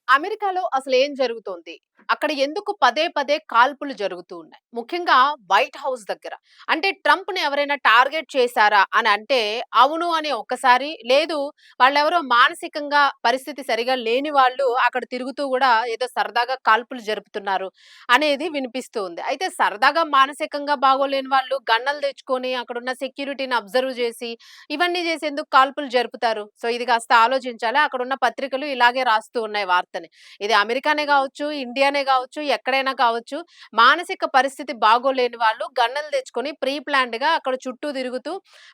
అమెరికాలో అసలేం జరుగుతోంది? అక్కడ ఎందుకు పదే పదే కాల్పులు జరుగుతూ ఉన్నాయి? ముఖ్యంగా వైట్ హౌస్ దగ్గర. అంటే ట్రంప్‌ని ఎవరైనా టార్గెట్ చేశారా అని అంటే, అవును అని ఒక్కసారి, లేదు వాళ్ళెవరో మానసికంగా పరిస్థితి సరిగా లేని వాళ్ళు అక్కడ తిరుగుతూ గూడా ఏదో సరదాగా కాల్పులు జరుపుతున్నారు అనేది వినిపిస్తూ ఉంది. అయితే సరదాగా మానసికంగా బాగోలేని వాళ్ళు గన్నులు తెచ్చుకొని అక్కడున్న సెక్యూరిటీని అబ్జర్వ్ జేసి, ఇవన్నీ జేసి ఎందుకు కాల్పులు జరుపుతారు? సో, ఇది కాస్త ఆలోచించాలి. అక్కడున్న పత్రికలు ఇలాగే రాస్తూ ఉన్నాయి వార్తని. ఇది అమెరికానే గావచ్చు, ఇండియానే గావచ్చు, ఎక్కడైనా కావచ్చు. మానసిక పరిస్థితి బాగోలేని వాళ్ళు గన్నులు తెచ్చుకొని ప్రీ ప్లాన్డ్‌గా అక్కడ చుట్టూ తిరుగుతూ,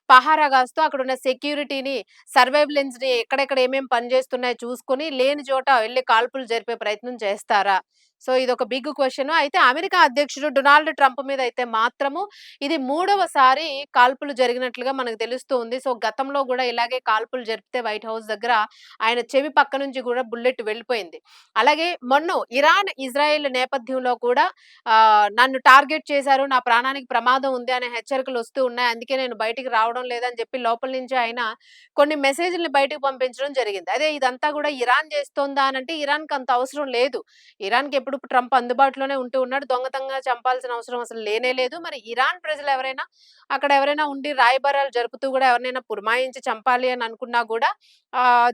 పహారా గాస్తూ అక్కడున్న సెక్యూరిటీని, సర్వైలెన్స్‌ని ఎక్కడెక్కడ ఏమేం పని చేస్తున్నాయో చూసుకొని, లేని చోట వెళ్లి కాల్పులు జరిపే ప్రయత్నం చేస్తారా? సో, ఇదొక బిగ్ క్వెషన్. అయితే అమెరికా అధ్యక్షుడు డొనాల్డ్ ట్రంప్ మీద అయితే మాత్రము ఇది మూడవసారి కాల్పులు జరిగినట్లుగా మనకు తెలుస్తూ ఉంది. సో, గతంలో గూడా ఇలాగే కాల్పులు జరిపితే వైట్ హౌస్ దగ్గర ఆయన చెవి పక్క నుంచి గూడా బుల్లెట్ వెళ్ళిపోయింది. అలాగే మొన్న ఇరాన్, ఇజ్రాయెల్ నేపథ్యంలో కూడా నన్ను టార్గెట్ చేశారు. నా ప్రాణానికి ప్రమాదం ఉంది అనే హెచ్చరికలొస్తూ ఉన్నాయి. అందుకే నేను బయటికి రావడం లేదని చెప్పి లోపల నుంచి ఆయన కొన్ని మెసేజ్‌లని బయటకు పంపించడం జరిగింది. అదే ఇదంతా గూడా ఇరాన్ చేస్తోందా అనంటే ఇరాన్‌కి అంత అవసరం లేదు. ఇరాన్‌కి ఎప్పుడు ట్రంప్ అందుబాటులోనే ఉంటూ ఉన్నాడు. దొంగతనంగా చంపాల్సిన అవసరం అసలు లేనే లేదు. మరి ఇరాన్ ప్రజలెవరైనా అక్కడ ఎవరైనా ఉండి రాయబారాలు జరుపుతూ గూడా ఎవరినైనా పురమాయించి చంపాలి అని అనుకున్నా గూడా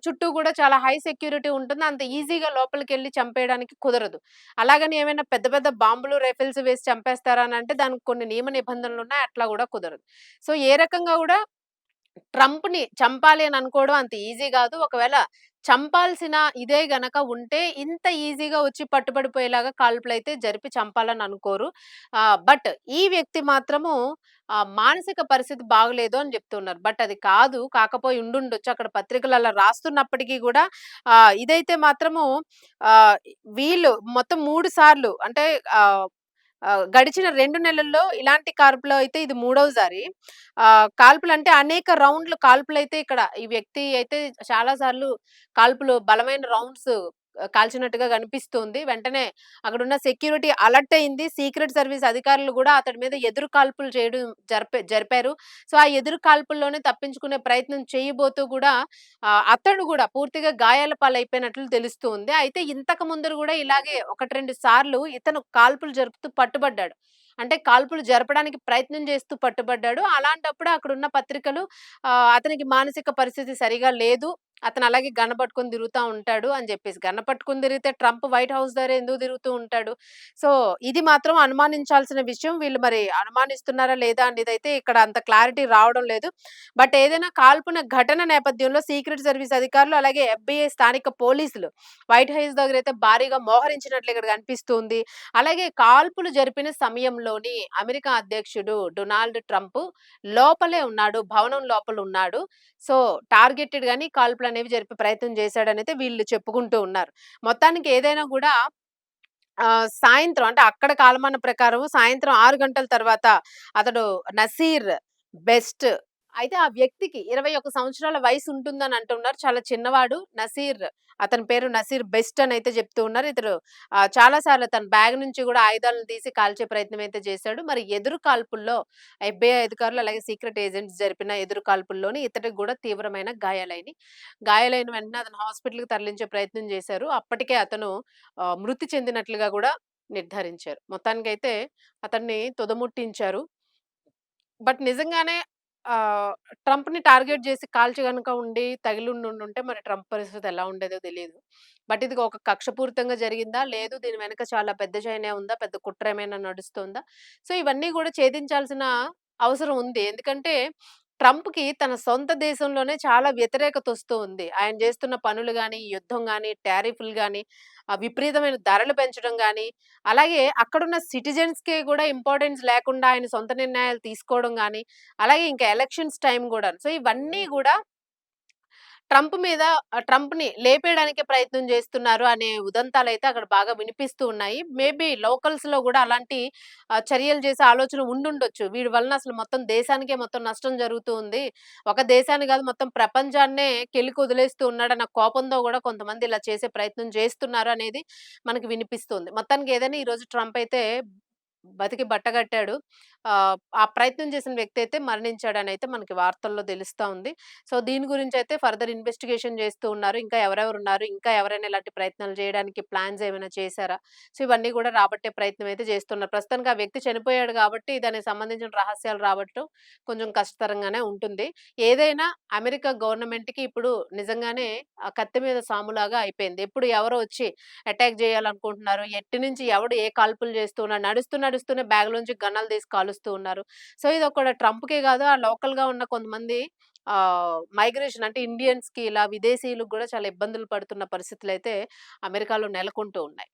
చుట్టూ గూడా చాలా హై సెక్యూరిటీ ఉంటుంది. అంత ఈజీగా లోపలికెళ్లి చంపేయడానికి కుదరదు. అలాగని ఏమైనా పెద్ద పెద్ద బాంబులు, రైఫిల్స్ వేసి చంపేస్తారా అనంటే దానికి కొన్ని నియమ నిబంధనలున్నాయి. అట్లా గూడా కుదరదు. సో, ఏ రకంగా గూడా ట్రంప్‌ని చంపాలి అని అనుకోవడం అంత ఈజీ గాదు. ఒకవేళ చంపాల్సిన ఇదే గనక ఉంటే ఇంత ఈజీగా వచ్చి పట్టుబడిపోయేలాగా కాల్పులైతే జరిపి చంపాలని అనుకోరు. బట్ ఈ వ్యక్తి మాత్రము మానసిక పరిస్థితి బాగలేదు అని చెప్తున్నారు. బట్ అది కాదు. కాకపోయి ఉండుండొచ్చు. అక్కడ పత్రికలలో రాస్తున్నప్పటికీ గూడా ఇదైతే మాత్రము ఆహ్, వీళ్ళు మొత్తం 3 సార్లు అంటే ఆహ్, గడిచిన 2 నెలల్లో ఇలాంటి కాల్పులో అయితే ఇది మూడోసారి. కాల్పులంటే అనేక రౌండ్‌లు కాల్పులైతే ఇక్కడ ఈ వ్యక్తి అయితే చాలా సార్లు కాల్పులు బలమైన రౌండ్స్ కాల్చినట్టుగా కనిపిస్తుంది. వెంటనే అక్కడున్న సెక్యూరిటీ అలర్ట్ అయింది. సీక్రెట్ సర్వీస్ అధికారులు గూడా అతడి మీద ఎదురు కాల్పులు చేయడం జరిపారు. సో, ఆ ఎదురు కాల్పుల్లోనే తప్పించుకునే ప్రయత్నం చేయబోతూ గూడా అతడు గూడా పూర్తిగా గాయాల పాలైపోయినట్లు తెలుస్తూ ఉంది. అయితే ఇంతకు ముందర గూడా ఇలాగే 1, 2 సార్లు ఇతను కాల్పులు జరుపుతూ పట్టుబడ్డాడు. అంటే కాల్పులు జరపడానికి ప్రయత్నం చేస్తూ పట్టుబడ్డాడు. అలాంటప్పుడు అక్కడున్న పత్రికలు అతనికి మానసిక పరిస్థితి సరిగా లేదు. అతను అలాగే గన్ పట్టుకొని తిరుగుతా ఉంటాడు అని జెప్పేసి. గన్ పట్టుకొని తిరిగితే ట్రంప్ వైట్ హౌస్ దగ్గర ఎందుకు తిరుగుతూ ఉంటాడు? సో, ఇది మాత్రం అనుమానించాల్సిన విషయం. వీళ్ళు మరి అనుమానిస్తున్నారా లేదా అనేదైతే ఇక్కడ అంత క్లారిటీ రావడం లేదు. బట్ ఏదైనా కాల్పున ఘటన నేపథ్యంలో సీక్రెట్ సర్వీస్ అధికారులు, అలాగే ఎఫ్‌బీఐ స్థానిక పోలీసులు వైట్ హౌస్ దగ్గరైతే భారీగా మోహరించినట్లు ఇక్కడ కనిపిస్తుంది. అలాగే కాల్పులు జరిపిన సమయంలోని అమెరికా అధ్యక్షుడు డొనాల్డ్ ట్రంప్ లోపలే ఉన్నాడు. భవనం లోపల ఉన్నాడు. సో, టార్గెటెడ్ గాని కాల్పులనేవి జరిపే ప్రయత్నం చేశాడనైతే వీళ్ళు చెప్పుకుంటూ ఉన్నారు. మొత్తానికి ఏదైనా గూడా సాయంత్రం అంటే అక్కడ కాలమాన ప్రకారం సాయంత్రం 6 గంటల తర్వాత అతడు నసీర్ బెస్ట్ అయితే ఆ వ్యక్తికి 21 సంవత్సరాల వయసు ఉంటుందని అంటున్నారు. చాలా చిన్నవాడు నసీర్. అతని పేరు నసీర్ బెస్ట్ అనైతే చెప్తూ ఉన్నారు. ఇతడు చాలా సార్లు తన బ్యాగ్ నుంచి గూడా ఆయుధాలను తీసి కాల్చే ప్రయత్నం అయితే చేశాడు. మరి ఎదురు కాల్పుల్లో ఎఫ్‌బీఐ అధికారులు అలాగే సీక్రెట్ ఏజెంట్స్ జరిపిన ఎదురు కాల్పుల్లోని ఇతడికి గూడా తీవ్రమైన గాయాలైనయి. గాయాలైన వెంటనే అతను హాస్పిటల్‌కి తరలించే ప్రయత్నం చేశారు. అప్పటికే అతను మృతి చెందినట్లుగా గూడా నిర్ధారించారు. మొత్తానికైతే అతన్ని తుదముట్టించారు. బట్ నిజంగానే ఆహ్, ట్రంప్‌ని టార్గెట్ జేసి కాల్చి గనుక ఉండి తగిలుండుంటే మరి ట్రంప్ పరిస్థితి ఎలా ఉండేదో తెలీదు. బట్ ఇది ఒక కక్షపూరితంగా జరిగిందా? లేదు దీని వెనక చాలా పెద్ద చైనే ఉందా? పెద్ద కుట్ర ఏమైనా నడుస్తోందా? సో, ఇవన్నీ గూడా ఛేదించాల్సిన అవసరం ఉంది. ఎందుకంటే ట్రంప్‌కి తన సొంత దేశంలోనే చాలా వ్యతిరేకతొస్తూ ఉంది. ఆయన జేస్తున్న పనులు గాని, యుద్ధం గాని, టారిఫ్‌లు గాని, విపరీతమైన ధరలు పెంచడం గాని, అలాగే అక్కడున్న సిటిజన్స్‌కి గూడా ఇంపార్టెన్స్ లేకుండా ఆయన సొంత నిర్ణయాలు తీసుకోవడం గాని, అలాగే ఇంకా ఎలక్షన్స్ టైమ్ గూడాను. సో, ఇవన్నీ గూడా ట్రంప్ మీద ట్రంప్‌ని లేపేయడానికే ప్రయత్నం జేస్తున్నారు అనే ఉదంతాలైతే అక్కడ బాగా వినిపిస్తూ ఉన్నాయి. మేబీ లోకల్స్‌లో గూడా అలాంటి చర్యలు చేసే ఆలోచన ఉండుండొచ్చు. వీడి వలన అసలు మొత్తం దేశానికే మొత్తం నష్టం జరుగుతూ ఉంది. ఒక దేశాన్ని గాదు మొత్తం ప్రపంచాన్నే కెలికొదిలేస్తూ ఉన్నాడన్న కోపంతో గూడా కొంతమంది ఇలా చేసే ప్రయత్నం చేస్తున్నారు అనేది మనకు వినిపిస్తుంది. మొత్తానికి ఏదైనా ఈరోజు ట్రంప్ అయితే బతికి బట్టగట్టాడు. ఆ ప్రయత్నం చేసిన వ్యక్తి అయితే మరణించాడనైతే మనకి వార్తల్లో తెలుస్తా ఉంది. సో, దీని గురించైతే ఫర్దర్ ఇన్వెస్టిగేషన్ చేస్తూ ఉన్నారు. ఇంకా ఎవరెవరున్నారు? ఇంకా ఎవరైనా ఇలాంటి ప్రయత్నాలు చేయడానికి ప్లాన్స్ ఏమైనా చేశారా? సో, ఇవన్నీ కూడా రాబట్టే ప్రయత్నం అయితే చేస్తున్నారు. ప్రస్తుతానికి ఆ వ్యక్తి చనిపోయాడు కాబట్టి దానికి సంబంధించిన రహస్యాలు రాబట్టం కొంచెం కష్టతరంగానే ఉంటుంది. ఏదైనా అమెరికా గవర్నమెంట్‌కి ఇప్పుడు నిజంగానే కత్తి మీద సాములాగా అయిపోయింది. ఎప్పుడు ఎవరో వచ్చి అటాక్ జేయాలనుకుంటున్నారు. ఎటు నుంచి ఎవడు ఏ కాల్పులు చేస్తూ ఉన్నారు. నడుస్తూనే బ్యాగ్‌లోంచి గన్నులు తీసి కాలుస్తూ ఉన్నారు. సో, ఇదొక్కడ ట్రంప్‌కే గాదు, ఆ లోకల్‌గా ఉన్న కొంతమంది మైగ్రేషన్ అంటే ఇండియన్స్‌కి ఇలా విదేశీయులకు గూడా చాలా ఇబ్బందులు పడుతున్న పరిస్థితులైతే అమెరికాలో నెలకొంటూ ఉన్నాయి.